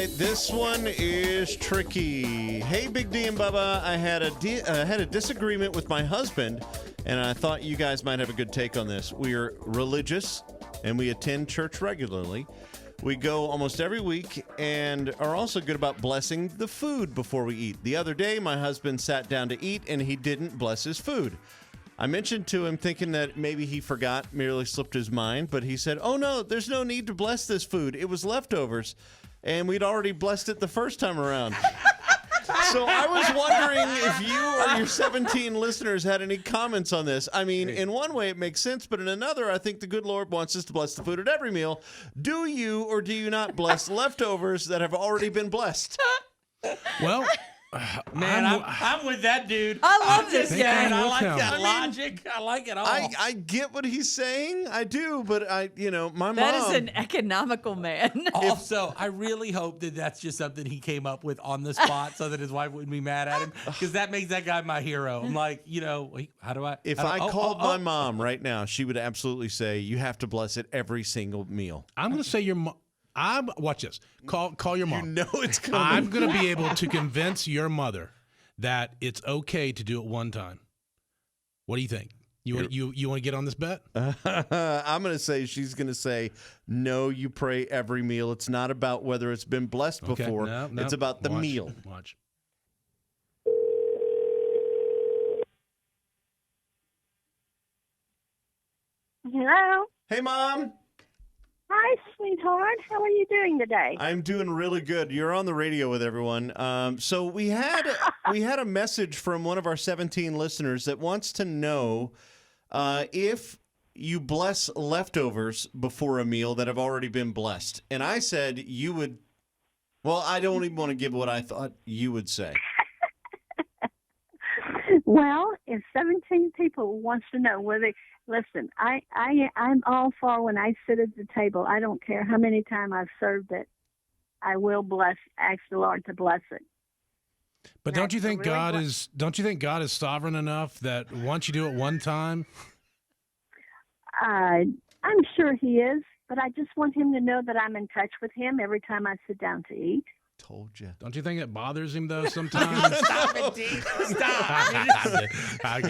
right, this one is tricky. Hey, Big D and Bubba, I had a disagreement with my husband, and I thought you guys might have a good take on this. We are religious, and we attend church regularly. We go almost every week and are also good about blessing the food before we eat. The other day, my husband sat down to eat, and he didn't bless his food. I mentioned to him thinking that maybe he forgot, merely slipped his mind, but he said, "Oh no, there's no need to bless this food. It was leftovers, and we'd already blessed it the first time around." So I was wondering if you or your 17 listeners had any comments on this. I mean, in one way it makes sense, but in another, I think the good Lord wants us to bless the food at every meal. Do you or do you not bless leftovers that have already been blessed? Well, man, I'm with that dude. I love this guy. I like him. that logic. I like it all. I get what he's saying. I do, but my That mom. is an economical man. Also, I really hope that that's just something he came up with on the spot so that his wife wouldn't be mad at him, because that makes that guy my hero. I'm like, how do I? If I called my mom right now, she would absolutely say, "You have to bless it every single meal." I'm going to say your mom. Watch this. Call your mom. You know it's coming. I'm going to be able to convince your mother that it's okay to do it one time. What do you think? You want to get on this bet? I'm going to say she's going to say, "No, you pray every meal. It's not about whether it's been blessed before. No, it's about the meal." Watch. Hello. Hey, Mom. Hi, sweetheart. How are you doing today? I'm doing really good. You're on the radio with everyone. So we had a message from one of our 17 listeners that wants to know if you bless leftovers before a meal that have already been blessed. And I said you would. Well, I don't even want to give what I thought you would say. Well, if 17 people wants to know whether, listen, I'm all for when I sit at the table. I don't care how many times I've served it. I will ask the Lord to bless it. But don't you think God is sovereign enough that once you do it one time? I'm sure He is, but I just want Him to know that I'm in touch with Him every time I sit down to eat. Told you. Don't you think it bothers him though sometimes? Stop it, D. Stop. I'm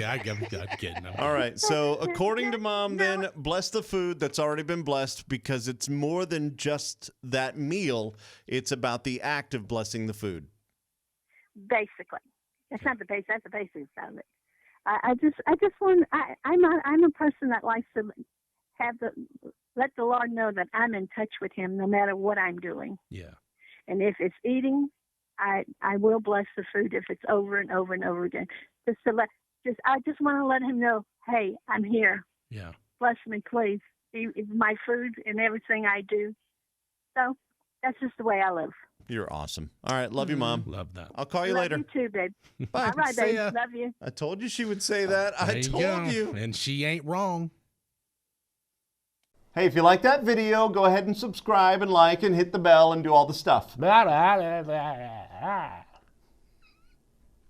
kidding. All right. So according to Mom, then bless the food that's already been blessed, because it's more than just that meal. It's about the act of blessing the food. Basically, that's not the base. That's the basics of it. I just want. I'm a person that likes to let the Lord know that I'm in touch with Him no matter what I'm doing. Yeah. And if it's eating, I will bless the food if it's over and over and over again. I just want to let Him know, hey, I'm here. Yeah. Bless me, please. My food and everything I do. So that's just the way I live. You're awesome. All right. Love you, Mom. Love that. I'll call you Love later. you too, babe. Bye. All right, See babe. ya. Love you. I told you she would say that. There I told you. And she ain't wrong. Hey, if you like that video, go ahead and subscribe and like and hit the bell and do all the stuff. Blah, blah, blah, blah, blah.